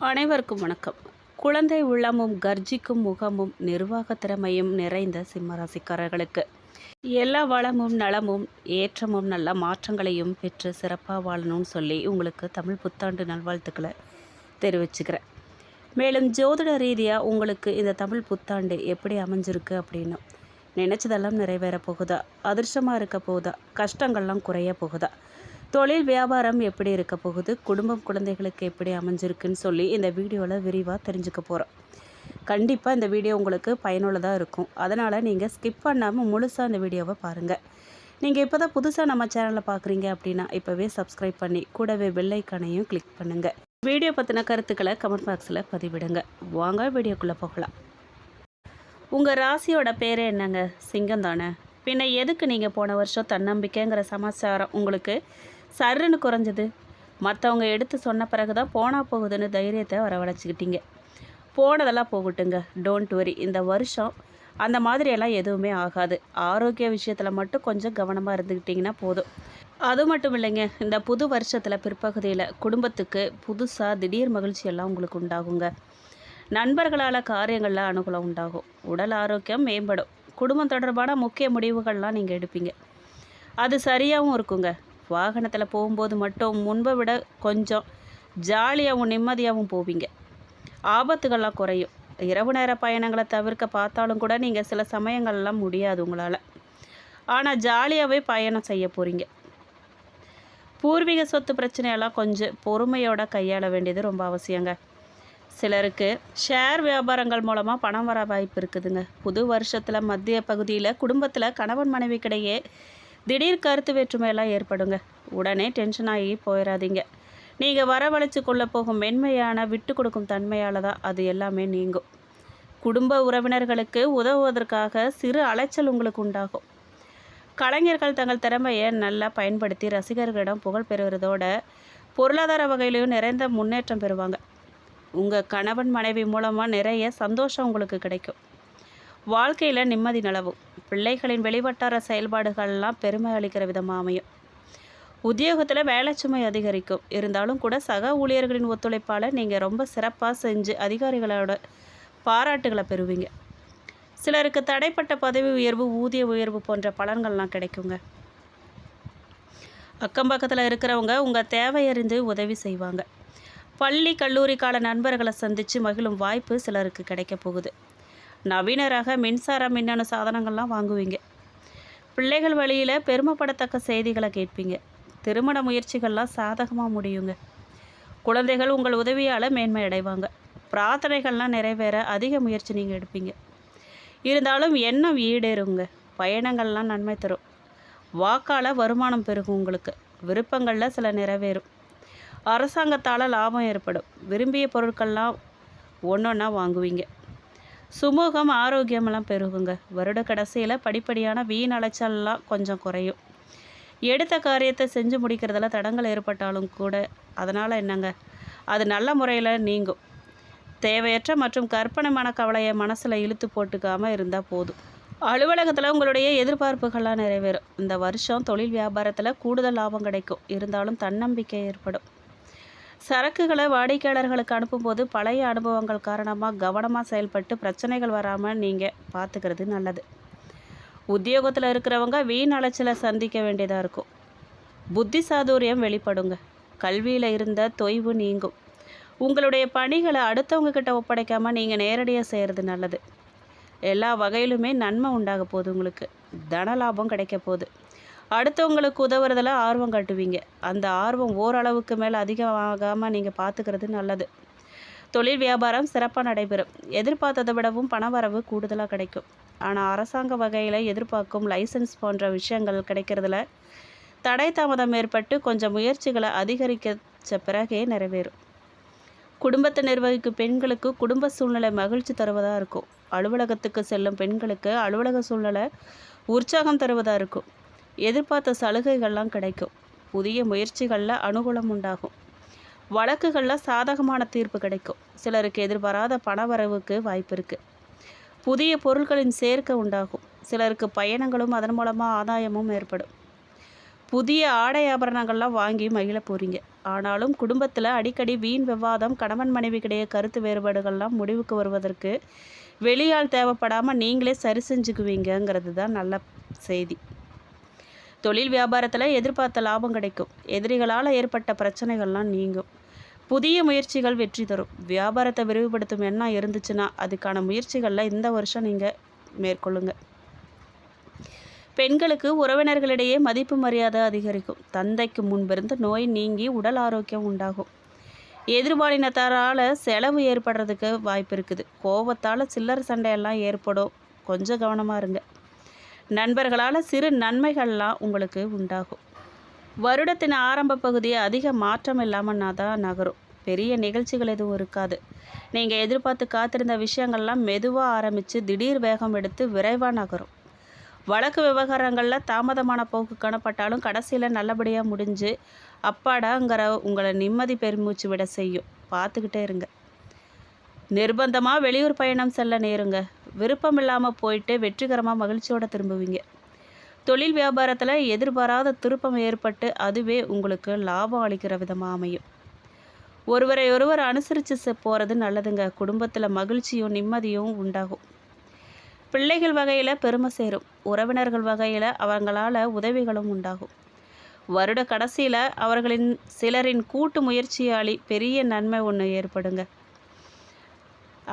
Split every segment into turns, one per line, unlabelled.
அனைவருக்கும் வணக்கம். குழந்தை உள்ளமும் கர்ஜிக்கும் முகமும் நிர்வாக திறமையும் நிறைந்த சிம்மராசிக்காரர்களுக்கு எல்லா வளமும் நலமும் ஏற்றமும் நல்ல மாற்றங்களையும் பெற்று சிறப்பாக வாழணும்னு சொல்லி உங்களுக்கு தமிழ் புத்தாண்டு நல்வாழ்த்துக்களை தெரிவிச்சுக்கிறேன். மேலும் ஜோதிட ரீதியாக உங்களுக்கு இந்த தமிழ் புத்தாண்டு எப்படி அமைஞ்சிருக்கு அப்படின்னு நினச்சதெல்லாம் நிறைவேற போகுதா, அதிர்ஷ்டமாக இருக்க போகுதா, கஷ்டங்கள்லாம் குறைய போகுதா, தொழில் வியாபாரம் எப்படி இருக்க போகுது, குடும்பம் குழந்தைகளுக்கு எப்படி அமைஞ்சிருக்குன்னு சொல்லி இந்த வீடியோவில் விரிவாக தெரிஞ்சுக்க போகிறோம். கண்டிப்பாக இந்த வீடியோ உங்களுக்கு பயனுள்ளதாக இருக்கும். அதனால் நீங்கள் ஸ்கிப் பண்ணாமல் முழுசாக இந்த வீடியோவை பாருங்கள். நீங்கள் இப்போ தான் புதுசாக நம்ம சேனலில் பார்க்குறீங்க அப்படின்னா இப்போவே சப்ஸ்கிரைப் பண்ணி கூடவே பெல் ஐக்கானையும் கிளிக் பண்ணுங்கள். வீடியோ பற்றின கருத்துக்களை கமெண்ட் பாக்ஸில் பதிவிடுங்க. வாங்க வீடியோக்குள்ளே போகலாம். உங்கள் ராசியோட பேர் என்னங்க? சிங்கம் தானே. பின்ன எதுக்கு நீங்கள் போன வருஷம் தன்னம்பிக்கைங்கிற சமாச்சாரம் உங்களுக்கு சர்ன்னு குறைஞ்சது? மற்றவங்க எடுத்து சொன்ன பிறகு தான் போனால் போகுதுன்னு தைரியத்தை வரவழைச்சிக்கிட்டீங்க. போனதெல்லாம் போகட்டுங்க, டோன்ட் வரி. இந்த வருஷம் அந்த மாதிரியெல்லாம் எதுவுமே ஆகாது. ஆரோக்கிய விஷயத்தில் மட்டும் கொஞ்சம் கவனமாக இருந்துக்கிட்டிங்கன்னா போதும். அது மட்டும் இல்லைங்க, இந்த புது வருஷத்தில் பிற்பகுதியில் குடும்பத்துக்கு புதுசாக திடீர் மகிழ்ச்சியெல்லாம் உங்களுக்கு உண்டாகுங்க. நண்பர்களால் காரியங்களில் அனுகூலம் உண்டாகும். உடல் ஆரோக்கியம் மேம்படும். குடும்பம் தொடர்பான முக்கிய முடிவுகள்லாம் நீங்கள் எடுப்பீங்க. அது சரியாகவும் இருக்குங்க. வாகனத்தில் போகும்போது மட்டும் முன்பை விட கொஞ்சம் ஜாலியாகவும் நிம்மதியாகவும் போவீங்க. ஆபத்துகள்லாம் குறையும். இரவு நேர பயணங்களை தவிர்க்க பார்த்தாலும் கூட நீங்கள் சில சமயங்கள்லாம் முடியாது உங்களால். ஆனால் ஜாலியாகவே பயணம் செய்ய போகிறீங்க. பூர்வீக சொத்து பிரச்சனையெல்லாம் கொஞ்சம் பொறுமையோட கையாள வேண்டியது ரொம்ப அவசியங்க. சிலருக்கு ஷேர் வியாபாரங்கள் மூலமாக பணம் வர வாய்ப்பு இருக்குதுங்க. புது வருஷத்தில் மத்திய பகுதியில் குடும்பத்தில் கணவன் மனைவிக்கிடையே திடீர் கருத்து வேற்றுமையெல்லாம் ஏற்படுங்க. உடனே டென்ஷன் ஆகி போயிடாதீங்க. நீங்கள் வரவழைச்சு கொள்ள போகும் மென்மையான விட்டு கொடுக்கும் தன்மையால் தான் அது எல்லாமே நீங்கும். குடும்ப உறவினர்களுக்கு உதவுவதற்காக சிறு அலைச்சல் உங்களுக்கு உண்டாகும். கலைஞர்கள் தங்கள் திறமையை நல்லா பயன்படுத்தி ரசிகர்களிடம் புகழ் பெறுவதோட பொருளாதார வகையிலையும் நிறைந்த முன்னேற்றம் பெறுவாங்க. உங்கள் கணவன் மனைவி மூலமாக நிறைய சந்தோஷம் உங்களுக்கு கிடைக்கும். வாழ்க்கையில் நிம்மதி நிலவும். பிள்ளைகளின் வெளிவட்டார செயல்பாடுகள்லாம் பெருமை அளிக்கிற விதமாக அமையும். உத்தியோகத்தில் வேலை சுமை அதிகரிக்கும். இருந்தாலும் கூட சக ஊழியர்களின் ஒத்துழைப்பால் நீங்கள் ரொம்ப சிறப்பாக செஞ்சு அதிகாரிகளோட பாராட்டுகளை பெறுவீங்க. சிலருக்கு தடைப்பட்ட பதவி உயர்வு, ஊதிய உயர்வு போன்ற பலன்கள்லாம் கிடைக்குங்க. அக்கம் பக்கத்தில் இருக்கிறவங்க உங்கள் தேவையறிந்து உதவி செய்வாங்க. பள்ளி கல்லூரி கால நண்பர்களை சந்தித்து மகிழும் வாய்ப்பு சிலருக்கு கிடைக்க போகுது. நவீன ரக மின்சார மின்னணு சாதனங்கள்லாம் வாங்குவீங்க. பிள்ளைகள் வழியில் பெருமைப்படத்தக்க செய்திகளை கேட்பீங்க. திருமண முயற்சிகள்லாம் சாதகமாக முடியுங்க. குழந்தைகள் உங்கள் உதவியால் மேன்மை அடைவாங்க. பிரார்த்தனைகள்லாம் நிறைவேற அதிக முயற்சி நீங்கள் எடுப்பீங்க. இருந்தாலும் எண்ணம் ஈடேறுங்க. பயணங்கள்லாம் நன்மை தரும். வாக்கால் வருமானம் பெருகும். உங்களுக்கு விருப்பங்களில் சில நிறைவேறும். அரசாங்கத்தால் லாபம் ஏற்படும். விரும்பிய பொருட்கள்லாம் ஒன்றொன்னா வாங்குவீங்க. சுமூகம், ஆரோக்கியமெல்லாம் பெருகுங்க. வருட கடைசியில் படிப்படியான வீண் அலைச்சல்லாம் கொஞ்சம் குறையும். எடுத்த காரியத்தை செஞ்சு முடிக்கிறதுல தடங்கள் ஏற்பட்டாலும் கூட அதனால் என்னங்க, அது நல்ல முறையில் நீங்கும். தேவையற்ற மற்றும் கற்பனைமான கவலையை மனசில் இழுத்து போட்டுக்காமல் இருந்தால் போதும். அலுவலகத்தில் உங்களுடைய எதிர்பார்ப்புகள்லாம் நிறைவேறும். இந்த வருஷம் தொழில் வியாபாரத்தில் கூடுதல் லாபம் கிடைக்கும். இருந்தாலும் தன்னம்பிக்கை ஏற்படும். சரக்குகளை வாடிக்கையாளர்களுக்கு அனுப்பும்போது பழைய அனுபவங்கள் காரணமாக கவனமாக செயல்பட்டு பிரச்சனைகள் வராமல் நீங்கள் பார்த்துக்கிறது நல்லது. உத்தியோகத்தில் இருக்கிறவங்க வீண் அலைச்சலை சந்திக்க வேண்டியதாக இருக்கும். புத்தி சாதுரியம் வெளிப்படுங்க. கல்வியில் இருந்த தொய்வு நீங்கும். உங்களுடைய பணிகளை அடுத்தவங்க கிட்ட ஒப்படைக்காமல் நீங்கள் நேரடியாக செய்கிறது நல்லது. எல்லா வகையிலுமே நன்மை உண்டாக போகுது. உங்களுக்கு தன லாபம் கிடைக்க போகுது. அடுத்தவங்களுக்கு உதவுறதில் ஆர்வம் காட்டுவீங்க. அந்த ஆர்வம் ஓரளவுக்கு மேலே அதிகமாகாமல் நீங்கள் பார்த்துக்கிறது நல்லது. தொழில் வியாபாரம் சிறப்பாக நடைபெறும். எதிர்பார்த்ததை விடவும் பணவரவு கூடுதலாக கிடைக்கும். ஆனால் அரசாங்க வகையில் எதிர்பார்க்கும் லைசன்ஸ் போன்ற விஷயங்கள் கிடைக்கிறதுல தடை தாமதம் ஏற்பட்டு கொஞ்சம் முயற்சிகளை அதிகரிக்க பிறகே நிறைவேறும். குடும்பத்தை நிர்வகிக்கும் பெண்களுக்கு குடும்ப சூழ்நிலை மகிழ்ச்சி தருவதாக இருக்கும். அலுவலகத்துக்கு செல்லும் பெண்களுக்கு அலுவலக சூழ்நிலை உற்சாகம் தருவதாக இருக்கும். எதிர்பார்த்த சலுகைகள்லாம் கிடைக்கும். புதிய முயற்சிகளில் அனுகூலம் உண்டாகும். வழக்குகளில் சாதகமான தீர்ப்பு கிடைக்கும். சிலருக்கு எதிர்பாராத பணவரவுக்கு வாய்ப்பு இருக்குது. புதிய பொருட்களின் சேர்க்கை உண்டாகும். சிலருக்கு பயணங்களும் அதன் மூலமாக ஆதாயமும் ஏற்படும். புதிய ஆடை ஆபரணங்கள்லாம் வாங்கி மகிழ போகிறீங்க. ஆனாலும் குடும்பத்தில் அடிக்கடி வீண் விவாதம், கணவன் மனைவிக்கிடையே கருத்து வேறுபாடுகள்லாம் முடிவுக்கு வருவதற்கு வெளியால் தேவைப்படாமல் நீங்களே சரி செஞ்சுக்குவீங்கிறது தான் நல்ல செய்தி. தொழில் வியாபாரத்தில் எதிர்பார்த்த லாபம் கிடைக்கும். எதிரிகளால் ஏற்பட்ட பிரச்சனைகள்லாம் நீங்கும். புதிய முயற்சிகள் வெற்றி தரும். வியாபாரத்தை விரிவுபடுத்தும் எண்ணம் இருந்துச்சுன்னா அதுக்கான முயற்சிகளில் இந்த வருஷம் நீங்கள் மேற்கொள்ளுங்க. பெண்களுக்கு உறவினர்களிடையே மதிப்பு மரியாதை அதிகரிக்கும். தந்தைக்கு முன்பிருந்து நோய் நீங்கி உடல் ஆரோக்கியம் உண்டாகும். எதிர்பாலினத்தாரால் செலவு ஏற்படுறதுக்கு வாய்ப்பு இருக்குது. கோபத்தால் சில்லறை சண்டையெல்லாம் ஏற்படும். கொஞ்சம் கவனமாக இருங்க. நண்பர்களால் சிறு நன்மைகள்லாம் உங்களுக்கு உண்டாகும். வருடத்தின் ஆரம்ப பகுதி அதிக மாற்றம் இல்லாமல் தான் நகரும். பெரிய நிகழ்ச்சிகள் எதுவும் இருக்காது. நீங்கள் எதிர்பார்த்து காத்திருந்த விஷயங்கள்லாம் மெதுவாக ஆரம்பித்து திடீர் வேகம் எடுத்து விரைவாக நகரும். வழக்கு விவகாரங்களில் தாமதமான போக்கு காணப்பட்டாலும் கடைசியில் நல்லபடியாக முடிஞ்சு அப்பாடாங்கிற உங்களை நிம்மதி பெருமூச்சு விட செய்யும். பார்த்துக்கிட்டே இருங்க. நிர்பந்தமாக வெளியூர் பயணம் செல்ல நேருங்க. விருப்பம் இல்லாமல் போயிட்டு வெற்றிகரமாக மகிழ்ச்சியோடு திரும்புவீங்க. தொழில் வியாபாரத்தில் எதிர்பாராத திருப்பம் ஏற்பட்டு அதுவே உங்களுக்கு லாபம் அளிக்கிற விதமாக அமையும். ஒருவரை ஒருவர் அனுசரித்து போகிறது நல்லதுங்க. குடும்பத்தில் மகிழ்ச்சியும் நிம்மதியும் உண்டாகும். பிள்ளைகள் வகையில் பெருமை சேரும். உறவினர்கள் வகையில் அவங்களால் உதவிகளும் உண்டாகும். வருட கடைசியில் அவர்களின் சிலரின் கூட்டு முயற்சியாளி பெரிய நன்மை ஒன்று ஏற்படுங்க.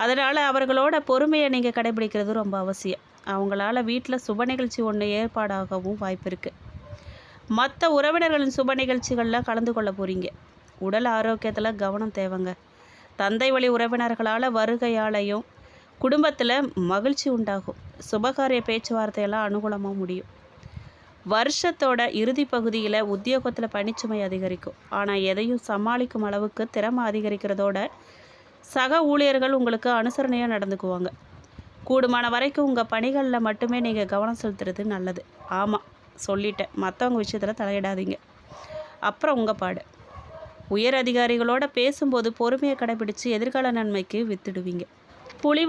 அதனால் அவர்களோட பொறுமையை நீங்கள் கடைபிடிக்கிறது ரொம்ப அவசியம். அவங்களால வீட்டில் சுப நிகழ்ச்சி ஒன்று ஏற்பாடாகவும் வாய்ப்பு இருக்குது. மற்ற உறவினர்களின் சுப நிகழ்ச்சிகளில் கலந்து கொள்ள போகிறீங்க. உடல் ஆரோக்கியத்தில் கவனம் தேவைங்க. தந்தை வழி உறவினர்களால் வருகையாலையும் குடும்பத்தில் மகிழ்ச்சி உண்டாகும். சுபகாரிய பேச்சுவார்த்தையெல்லாம் அனுகூலமாக முடியும். வருஷத்தோட இறுதி பகுதியில் உத்தியோகத்தில் பணிச்சுமை அதிகரிக்கும். ஆனால் எதையும் சமாளிக்கும் அளவுக்கு திறமை அதிகரிக்கிறதோட சக ஊழியர்கள் உங்களுக்கு அனுசரணையாக நடந்துக்குவாங்க. கூடுமான வரைக்கும் உங்கள் பணிகளில் மட்டுமே நீங்கள் கவனம் செலுத்துறது நல்லது. ஆமாம், சொல்லிட்டேன், மற்றவங்க விஷயத்தில் தலையிடாதீங்க. அப்புறம் உங்கள் பாடு. உயர் அதிகாரிகளோட பேசும்போது பொறுமையை கடைபிடித்து எதிர்கால நன்மைக்கு வித்துடுவீங்க. புலி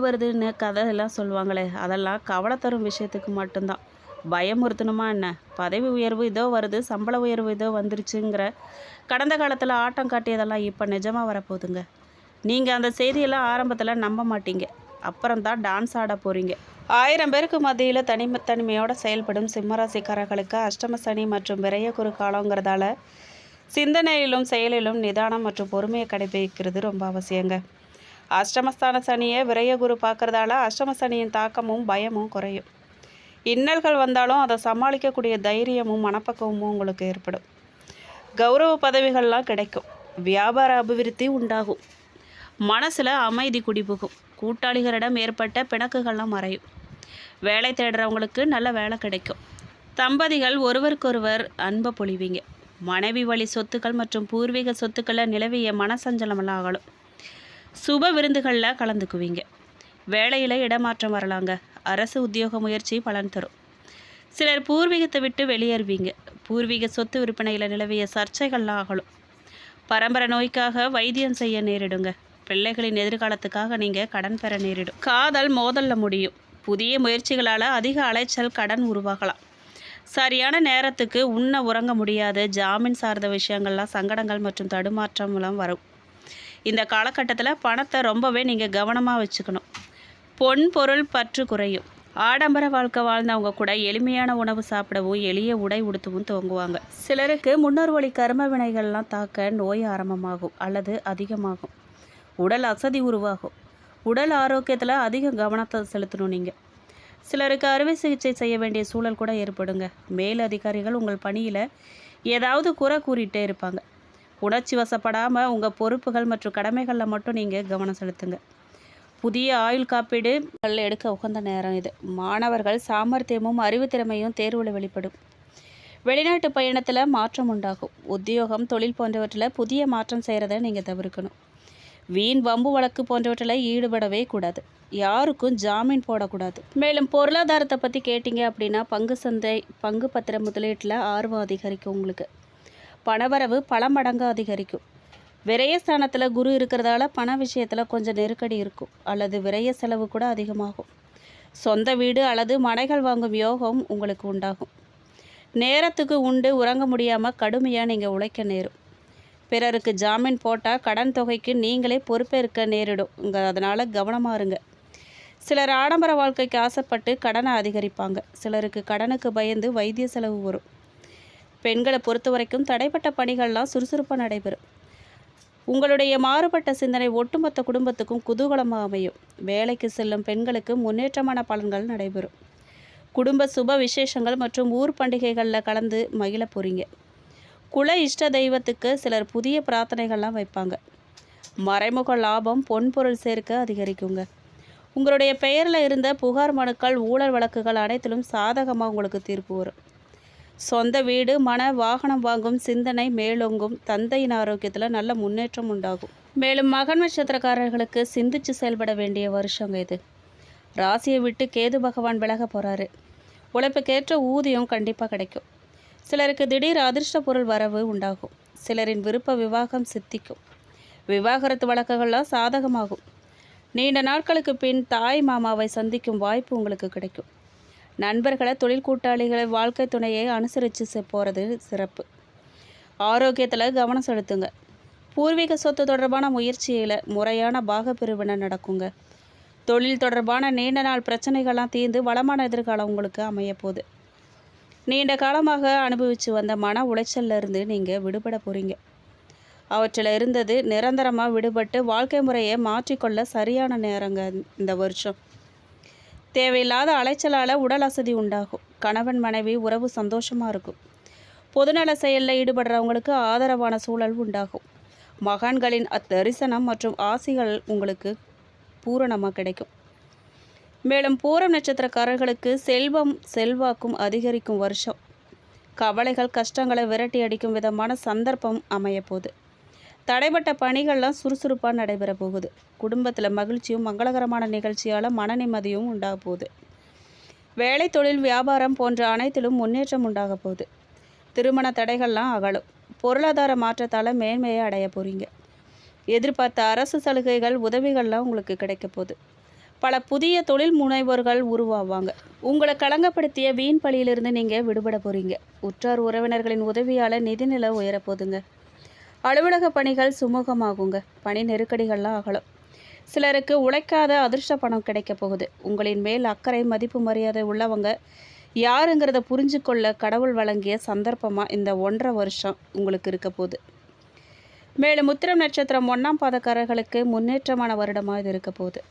வருதுன்னு கதையெல்லாம் சொல்லுவாங்களே, அதெல்லாம் கவலை தரும் விஷயத்துக்கு மட்டும்தான். பயமுறுத்தணுமா என்ன? பதவி உயர்வு இதோ வருது, சம்பள உயர்வு இதோ வந்துருச்சுங்கிற கடந்த காலத்தில் ஆட்டம் காட்டியதெல்லாம் இப்போ நிஜமாக வரப்போகுதுங்க. நீங்கள் அந்த செய்தியெல்லாம் ஆரம்பத்தில் நம்ப மாட்டீங்க. அப்புறம்தான் டான்ஸ் ஆட போகிறீங்க. 1000 பேருக்கு மத்தியில் தனிமையோடு செயல்படும் சிம்மராசிக்காரர்களுக்கு அஷ்டம சனி மற்றும் விரைய குரு காலங்கிறதால சிந்தனையிலும் செயலிலும் நிதானம் மற்றும் பொறுமையை கடைபிடிக்கிறது ரொம்ப அவசியங்க. அஷ்டமஸ்தான சனியை விரைய குரு பார்க்குறதால அஷ்டம சனியின் தாக்கமும் பயமும் குறையும். இன்னல்கள் வந்தாலும் அதை சமாளிக்கக்கூடிய தைரியமும் மனப்பக்குவமும் உங்களுக்கு ஏற்படும். கௌரவ பதவிகள்லாம் கிடைக்கும். வியாபார அபிவிருத்தி உண்டாகும். மனசில் அமைதி குடிபுகும். கூட்டாளிகளிடம் ஏற்பட்ட பிணக்குகள்லாம் மறையும். வேலை தேடுறவங்களுக்கு நல்ல வேலை கிடைக்கும். தம்பதிகள் ஒருவருக்கொருவர் அன்பை பொழிவீங்க. மனைவி வழி சொத்துக்கள் மற்றும் பூர்வீக சொத்துக்களில் நிலவிய மனசஞ்சலமெல்லாம் ஆகலும். சுப விருந்துகளில் கலந்துக்குவீங்க. வேலையில் இடமாற்றம் வரலாங்க. அரசு உத்தியோக முயற்சி பலன் தரும். சிலர் பூர்வீகத்தை விட்டு வெளியேறுவீங்க. பூர்வீக சொத்து விற்பனையில் நிலவிய சர்ச்சைகள்லாம் ஆகலும். பரம்பரை நோய்க்காக வைத்தியம் செய்ய நேரிடுங்க. பிள்ளைகளின் எதிர்காலத்துக்காக நீங்கள் கடன் பெற நேரிடும். காதல் மோதலில் முடியும். புதிய முயற்சிகளால் அதிக அலைச்சல், கடன் உருவாகலாம். சரியான நேரத்துக்கு உண்ண உறங்க முடியாது. ஜாமீன் சார்ந்த விஷயங்கள்லாம் சங்கடங்கள் மற்றும் தடுமாற்றம் மூலம் வரும். இந்த காலகட்டத்தில் பணத்தை ரொம்பவே நீங்கள் கவனமாக வச்சுக்கணும். பொன் பொருள் பற்று குறையும். ஆடம்பர வாழ்க்கை வாழ்ந்தவங்க கூட எளிமையான உணவு சாப்பிடவும் எளிய உடை உடுத்தவும் துவங்குவாங்க. சிலருக்கு முன்னோர் வழி கர்ம வினைகள்லாம் தாக்க நோய் ஆரம்பமாகும் அல்லது அதிகமாகும். உடல் அசதி உருவாகும். உடல் ஆரோக்கியத்தில் அதிக கவனத்தை செலுத்தணும் நீங்கள். சிலருக்கு அறுவை சிகிச்சை செய்ய வேண்டிய சூழல் கூட ஏற்படுங்க. மேல் அதிகாரிகள் உங்கள் பணியில் ஏதாவது குறை கூறிகிட்டே இருப்பாங்க. உணர்ச்சி வசப்படாமல் உங்கள் பொறுப்புகள் மற்றும் கடமைகளில் மட்டும் நீங்கள் கவனம் செலுத்துங்க. புதிய ஆயுள் காப்பீடு எடுக்க உகந்த நேரம் இது. மாணவர்கள் சாமர்த்தியமும் அறிவுத்திறமையும் தேர்வில் வெளிப்படும். வெளிநாட்டு பயணத்தில் மாற்றம் உண்டாகும். உத்தியோகம், தொழில் போன்றவற்றில் புதிய மாற்றம் செய்கிறத நீங்கள் தவிர்க்கணும். வீண் வம்பு வழக்கு போன்றவற்றில் ஈடுபடவே கூடாது. யாருக்கும் ஜாமீன் போடக்கூடாது. மேலும் பொருளாதாரத்தை பற்றி கேட்டிங்க அப்படின்னா பங்கு சந்தை, பங்கு பத்திர முதலீட்டில் ஆர்வம் அதிகரிக்கும். உங்களுக்கு பணவரவு பல மடங்கு அதிகரிக்கும். விரயஸ்தானத்தில் குரு இருக்கிறதால பண விஷயத்தில் கொஞ்சம் நெருக்கடி இருக்கும் அல்லது விரய செலவு கூட அதிகமாகும். சொந்த வீடு அல்லது மனைகள் வாங்கும் யோகம் உங்களுக்கு உண்டாகும். நேரத்துக்கு உண்டு உறங்க முடியாமல் கடுமையாக நீங்கள் உழைக்க நேரும். பிறருக்கு ஜாமீன் போட்டால் கடன் தொகைக்கு நீங்களே பொறுப்பேற்க நேரிடும். அதனால் கவனமாக இருங்க. சிலர் ஆடம்பர வாழ்க்கைக்கு ஆசைப்பட்டு கடனை அதிகரிப்பாங்க. சிலருக்கு கடனுக்கு பயந்து வைத்திய செலவு வரும். பெண்களை பொறுத்த வரைக்கும் தடைப்பட்ட பணிகள்லாம் சுறுசுறுப்பாக நடைபெறும். உங்களுடைய மாறுபட்ட சிந்தனை ஒட்டுமொத்த குடும்பத்துக்கும் குதூகலமாக அமையும். வேலைக்கு செல்லும் பெண்களுக்கு முன்னேற்றமான பலன்கள் நடைபெறும். குடும்ப சுப விசேஷங்கள் மற்றும் ஊர் பண்டிகைகளில் கலந்து மகிழ போகிறீங்க. குல இஷ்ட தெய்வத்துக்கு சிலர் புதிய பிரார்த்தனைகள்லாம் வைப்பாங்க. மறைமுக லாபம் பொன்பொருள் சேர்க்க அதிகரிக்குங்க. உங்களுடைய பெயரில் இருந்த புகார் மனுக்கள் ஊழல் வழக்குகள் அனைத்திலும் சாதகமாக உங்களுக்கு தீர்ப்பு வரும். சொந்த வீடு மன வாகனம் வாங்கும் சிந்தனை மேலோங்கும். தந்தையின் ஆரோக்கியத்தில் நல்ல முன்னேற்றம் உண்டாகும். மேலும் மகன் நட்சத்திரக்காரர்களுக்கு சிந்திச்சு செயல்பட வேண்டிய வருஷங்க இது. ராசியை விட்டு கேது பகவான் விலக போகிறாரு. உழைப்புக்கேற்ற ஊதியம் கண்டிப்பாக கிடைக்கும். சிலருக்கு திடீர் அதிர்ஷ்ட பொருள் வரவு உண்டாகும். சிலரின் விருப்ப விவாகம் சித்திக்கும். விவாகரத்து வழக்குகள்லாம் சாதகமாகும். நீண்ட நாட்களுக்கு பின் தாய் மாமாவை சந்திக்கும் வாய்ப்பு உங்களுக்கு கிடைக்கும். நண்பர்களை, தொழில் கூட்டாளிகளை, வாழ்க்கை துணையை அனுசரித்து போகிறது சிறப்பு. ஆரோக்கியத்தில் கவனம் செலுத்துங்க. பூர்வீக சொத்து தொடர்பான முயற்சியில் முறையான பாகப்பிரிவினை நடக்குங்க. தொழில் தொடர்பான நீண்ட நாள் பிரச்சனைகள்லாம் தீர்ந்து வளமான எதிர்காலம் உங்களுக்கு அமையப்போகுது. நீண்ட காலமாக அனுபவித்து வந்த மன உளைச்சல்ல இருந்து நீங்கள் விடுபட போகிறீங்க. அவற்றில் இருந்தது நிரந்தரமாக விடுபட்டு வாழ்க்கை முறையை மாற்றிக்கொள்ள சரியான நேரங்க இந்த வருஷம். தேவையில்லாத அலைச்சலால் உடல் அசதி உண்டாகும். கணவன் மனைவி உறவு சந்தோஷமாக இருக்கும். பொதுநல செயலில் ஈடுபடுறவங்களுக்கு ஆதரவான சூழல் உண்டாகும். மகான்களின் தரிசனம் மற்றும் ஆசிகள் உங்களுக்கு பூரணமாக கிடைக்கும். மேலும் பூரம் நட்சத்திரக்காரர்களுக்கு செல்வம் செல்வாக்கும் அதிகரிக்கும் வருஷம். கவலைகள் கஷ்டங்களை விரட்டி அடிக்கும் விதமான சந்தர்ப்பம் அமையப்போகுது. தடைப்பட்ட பணிகள்லாம் சுறுசுறுப்பாக நடைபெற போகுது. குடும்பத்தில் மகிழ்ச்சியும் மங்களகரமான நிகழ்ச்சியால் மன நிம்மதியும் உண்டாக போகுது. வேலை, தொழில், வியாபாரம் போன்ற அனைத்திலும் முன்னேற்றம் உண்டாக போகுது. திருமண தடைகள்லாம் அகலும். பொருளாதார மாற்றத்தால் மேன்மையை அடைய போகிறீங்க. எதிர்பார்த்த அரசு சலுகைகள் உதவிகள்லாம் உங்களுக்கு கிடைக்க போகுது. பல புதிய தொழில் முனைவோர்கள் உருவாவாங்க. உங்களை களங்கப்படுத்திய வீண் பழியிலிருந்து நீங்கள் விடுபட போகிறீங்க. உற்றார் உறவினர்களின் உதவியால் நிதிநிலை உயரப்போகுதுங்க. அலுவலக பணிகள் சுமூகமாகுங்க. பணி நெருக்கடிகள்லாம் அகலும். சிலருக்கு உழைக்காத அதிர்ஷ்ட பணம் கிடைக்க போகுது. உங்களின் மேல் அக்கறை, மதிப்பு, மரியாதை உள்ளவங்க யாருங்கிறத புரிஞ்சு கொள்ள கடவுள் வழங்கிய சந்தர்ப்பமாக இந்த 1.5 வருஷம் உங்களுக்கு இருக்க போகுது. மேலும் உத்திரம் நட்சத்திரம் 1ஆம் பாதக்காரர்களுக்கு முன்னேற்றமான வருடமாக இது இருக்க போகுது.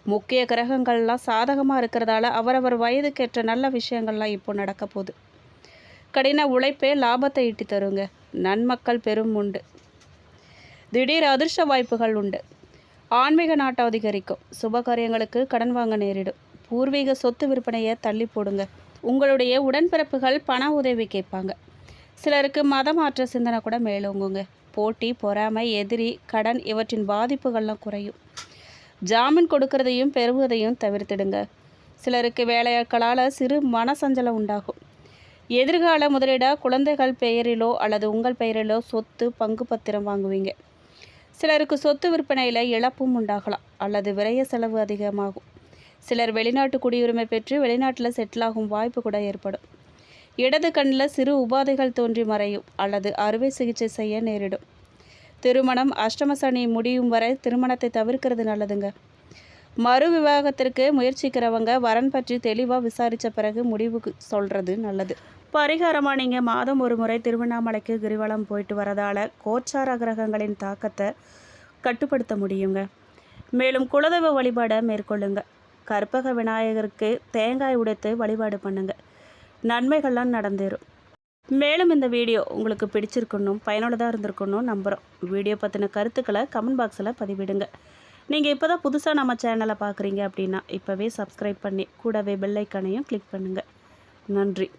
முக்கிய கிரகங்கள்லாம் சாதகமாக இருக்கிறதால அவரவர் வயதுக்கேற்ற நல்ல விஷயங்கள்லாம் இப்போ நடக்க போகுது. கடின உழைப்பே லாபத்தை ஈட்டி தருங்க. நன்மக்கள் பெரும் உண்டு. திடீர் அதிர்ஷ்ட வாய்ப்புகள் உண்டு. ஆன்மீக நாட்டம் அதிகரிக்கும். சுபகாரியங்களுக்கு கடன் வாங்க நேரிடும். பூர்வீக சொத்து விற்பனையை தள்ளி போடுங்க. உங்களுடைய உடன்பிறப்புகள் பண உதவி கேட்பாங்க. சிலருக்கு மதமாற்ற சிந்தனை கூட மேலோங்குங்க. போட்டி, பொறாமை, எதிரி, கடன் இவற்றின் பாதிப்புகள்லாம் குறையும். ஜாமீன் கொடுக்கறதையும் பெறுவதையும் தவிர்த்திடுங்க. சிலருக்கு வேலையாட்களால் சிறு மனசஞ்சலம் உண்டாகும். எதிர்கால முதலீடாக குழந்தைகள் பெயரிலோ அல்லது உங்கள் பெயரிலோ சொத்து, பங்கு பத்திரம் வாங்குவீங்க. சிலருக்கு சொத்து விற்பனையில் இழப்பும் உண்டாகலாம் அல்லது விரைய செலவு அதிகமாகும். சிலர் வெளிநாட்டு குடியுரிமை பெற்று வெளிநாட்டில் செட்டில் ஆகும் வாய்ப்பு கூட ஏற்படும். இடது கண்ணில் சிறு உபாதைகள் தோன்றி மறையும் அல்லது அறுவை சிகிச்சை செய்ய நேரிடும். திருமணம் அஷ்டம சனி முடியும் வரை திருமணத்தை தவிர்க்கிறது நல்லதுங்க. மறு விவாகத்திற்கு முயற்சிக்கிறவங்க வரன் பற்றி தெளிவாக விசாரித்த பிறகு முடிவுக்கு சொல்கிறது நல்லது. பரிகாரமாக நீங்கள் மாதம் ஒரு முறை திருவண்ணாமலைக்கு கிரிவலம் போயிட்டு வரதால் கோச்சார கிரகங்களின் தாக்கத்தை கட்டுப்படுத்த முடியுங்க. மேலும் குலதெய்வ வழிபாடை மேற்கொள்ளுங்க. கற்பக விநாயகருக்கு தேங்காய் உடைத்து வழிபாடு பண்ணுங்க. நன்மைகள்லாம் நடந்தேறும். மேலும் இந்த வீடியோ உங்களுக்கு பிடிச்சிருக்கணும், பயனுள்ளதாக இருந்திருக்கணும் நம்புகிறோம். வீடியோ பற்றின கருத்துக்களை கமெண்ட் பாக்ஸில் பதிவிடுங்க. நீங்கள் இப்போ தான் புதுசாக நம்ம சேனலை பார்க்குறீங்க அப்படின்னா இப்போவே சப்ஸ்கிரைப் பண்ணி கூடவே பெல் ஐக்கானையும் கிளிக் பண்ணுங்கள். நன்றி.